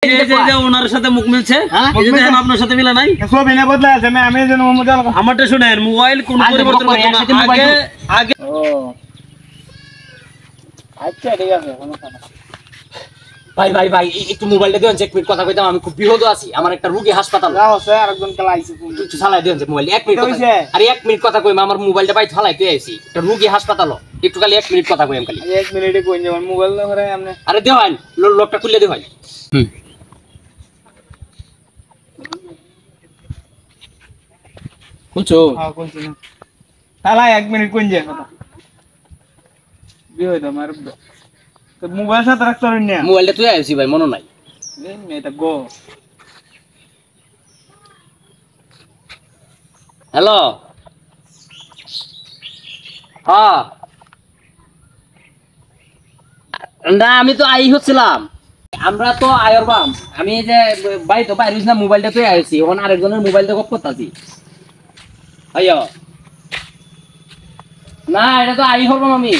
ওনার সাথে মুখ মিলছে, আপনার সাথে মিলা নাই। আমারটা শুনেন, মোবাইল কোন পরিবর্তন আগে। আচ্ছা ঠিক আছে, ভাই ভাই ভাই একটু মোবাইলটা দিন, এক মিনিট কথা কইতাম। আমি খুব বিপদ আছি, আমার একটা রোগী হাসপাতাল আরেকজন কাল আইছে, একটু চালাই দিন মোবাইল। এক মিনিট আরে এক মিনিট কথা কইম, আমার মোবাইলটা পাই ফালাইতে আইছি, একটা রোগী হাসপাতাল, একটু খালি 1 মিনিট কথা কইম খালি। 1 মিনিটে কই যাবেন মোবাইল ধরে আপনি? আরে দেওয়ান লোকটা খুলে দেওয়ান। খুলছো? হ্যাঁ খুলছি না। তাহলে 1 মিনিট কই যাবেন কথা বিয়ে হইতো আমার তো মোবাইল সাথে রাখতে পারেন না। মোবাইলটা তুই আইছি ভাই, মনে নাই। এটা গো হ্যালো, হ্যাঁ না আমি তো আই হচ্ছিলাম, আমরা তো আয়র বাম। আমি যে বাড়ি তো বাইরে না, মোবাইলটা তুই আইছি, ওখানে আরেকজনের মোবাইলটা গপ করতেছি। আইয় না, এটা তো আই হবাম আমি।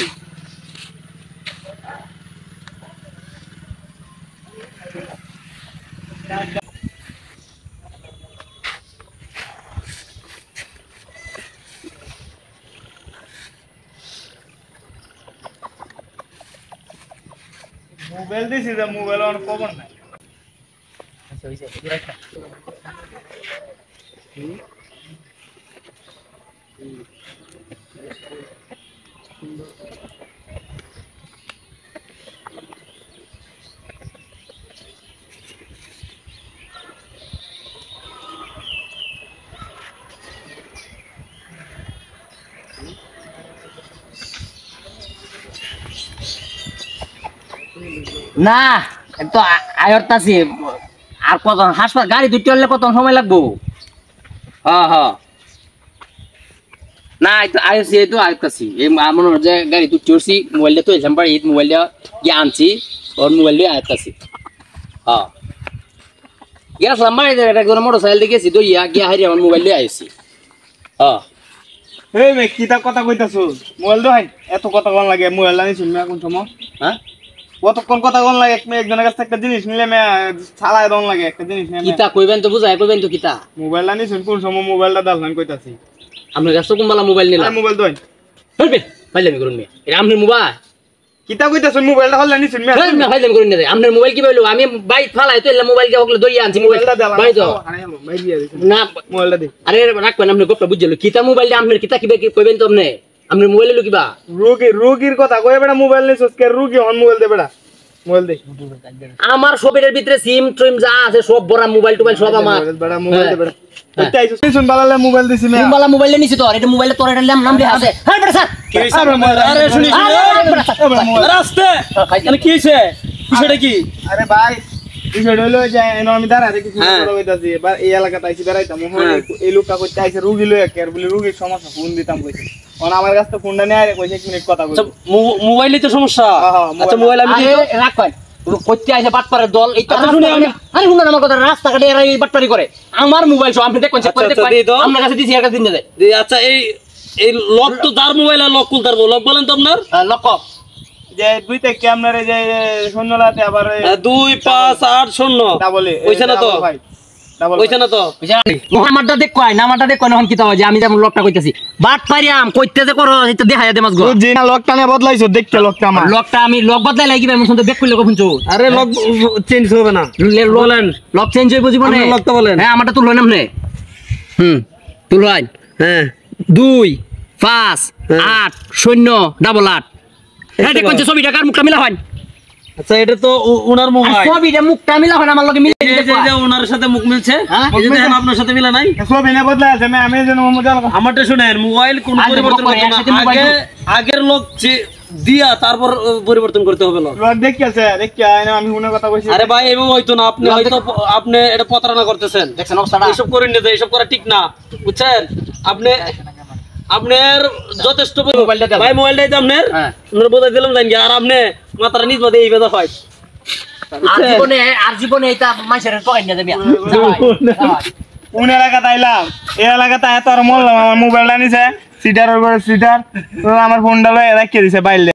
মোবাইল দিছি যে মোবাইল অন খবর নাই। না তো আয়রতাছি, আর কত হাসপাতাল গাড়ি দুটি হলে কত সময় লাগবো? হ্যাঁ হ্যাঁ না এই তো আইসি, এই তো আয়রতাছি, এই মনে হয় যে গাড়ি দুটি উঠছি, মোবাইলটা তো এলাম বাড়ি, মোবাইলটা গিয়ে আনছি, ওর মোবাইল দিয়ে আয়রতাছি। হ্যাঁ গেছিলাম বাড়িতে, একটা মোটর সাইকেল দিয়ে গেছি, তো ইয়া গিয়ে হারিয়ে আমার মোবাইল দিয়ে আইসি। হ্যাঁ এই মে কিটা কথা কইতাছো? মোবাইল দো হাই এত কথা কোন লাগে? মোবাইল আনি শুনমে কোন সময়? হ্যাঁ কতক্ষণ কথা কোন লাগে? একজনের কাছে একটা জিনিস নিলে মে ছাড়াই দন লাগে একটা জিনিস নিয়ে। কিতা কইবেন তো, বুঝাই কইবেন তো কিতা? মোবাইল আনি শুন কোন সময় মোবাইলটা দালহান কইতাছি। আপনার কাছে কোনবালা মোবাইল নিলাম? মোবাইল দই হইবে ফাইলামি করুন মে, এটা আপনার মোবাইল। কিতা কইতাছো? মোবাইলটা হল আনি শুনমে ফাইলামি করুন না, আপনার মোবাইল কি বললো? আমি বাইক ফালাই তো এলা মোবাইল কে ওগুলো দইয়া আনছি, মোবাইলটা ভাই তো ভাই দিয়া দিছি না, মোবাইলটা দে। আরে রাখবেন, আপনি গপটা বুঝলো কিতা মোবাইলটা আপনার কিতা কিবা কি কইবেন তো? আপনি আপনার মোবাইল লই কিবা রোগীর কথা কই বেটা? মোবাইল নে সস্কে রোগী হন মোবাইল দে বেটা, মোবাইল দে। আমার সবের ভিতরে সিম ট্রিম যা আছে সব বড়, মোবাইল টোবাইল সব আমার। বেটা মোবাইল দে বেটা, কইতে আইছো শুন বালালে মোবাইল দিছি মে। মোবাইল মোবাইল নিছি তো, এটা মোবাইলে তোর এটা নাম দিয়ে আছে। হ্যাঁ বেটা স্যার কি হইছে? আরে শুনি রাস্তে মানে কি হইছে? বিষয়টা কি? আরে ভাই বিষয়টা হলো যে এনো আমি দাঁড়া দেখি শুরু করে কইতাছি, এবার এই এলাকাতে আইছি বেড়াইতাম, এই লোকটা কইতে আইছে রোগী লয় কেয়ার বলে, রোগীর সমস্যা ফোন দিতাম কইছে। ওনা আমার কাছে ফোনটা নিয়ে আরে কইছে 1 মিনিট কথা কই। মোবাইলে তো সমস্যা। আচ্ছা মোবাইল আমি রাখবেন, কইতে আইছে বাটপারের দল। এই কথা শুনি আমি, আরে শুনুন আমার কথা, রাস্তা কাটে এরা এই বাটপারি করে। আমার মোবাইল সব আপনি দেখেন, চেক করে দেখেন, আপনার কাছে দিছি, একটা দিন দে। আচ্ছা এই লক তো তার মোবাইল, আর লক কুল তার লক বলেন তো আপনার লক যে দুইটা ক্যামেরা যে শূন্যলাতে আবার 2580 ডাবলে ওইছে না তো? ওইছে না তো? নামারটা দেখ কয়, নামারটা দেখ কয়, নহন কি তাও যে আমি যেমন লকটা কইতাছি বাট পারিয়াম কইতে যে করো, এটা দেখায়া দে মাস গো। যে না লকটা না বদলাইছো, দেখতে লকটা আমার লকটা আমি লক বদলাই লাগি ভাই, মন দেখ কইলে কখন চো। আরে লক চেঞ্জ হবে না, বলেন লক চেঞ্জ হইব জীবনে। আপনি লকটা বলেন। হ্যাঁ আমারটা তুললো না আপনি। তুলবাই। হ্যাঁ 2 5 8 0 8 হ্যাঁ দেখ কোনছে ছবিটা কার মুখটা মিলা হয়। আচ্ছা এটা তো ওনার মোবাইল, ছবিটা মুখটা মিলা হয় আমার লগে মিলে যে ওনার সাথে মুখ মিলছে, এই যে দেখেন আপনার সাথে মিলা নাই। সব এনে বদলাই আছে, আমি যেন মোবাইল আমারটা শুনেন, মোবাইল কোন পরিবর্তন করতে না, আগের লোক দিয়া তারপর পরিবর্তন করতে হবে লোক। লোক দেখিয়াছে, দেখিয়া আমি উনার কথা কইছি। আরে ভাই এমন হইতো না, আপনি হয়তো আপনি এটা প্রতারণা করতেছেন, দেখছেন অবস্থাটা। এসব করেন না, এসব করা ঠিক না, বুঝছেন? আপনি আপনার যথেষ্ট মোবাইলটা দেন ভাই, মোবাইলটা দিতে আপনার আমরা বোঝাই দিলাম জানি, আর আপনি মাথার নিচ বাদে এই বেদা হয়। আর জীবনে এটা মাইসের পকাই না দেমিয়া কোন এলাকাতে আইলাম? এই এলাকাতে এত আর মরলাম, আমার মোবাইলটা নিছে সিটার উপরে সিটার, আমার ফোনটা লয়ে রাখিয়ে দিছে বাইরে।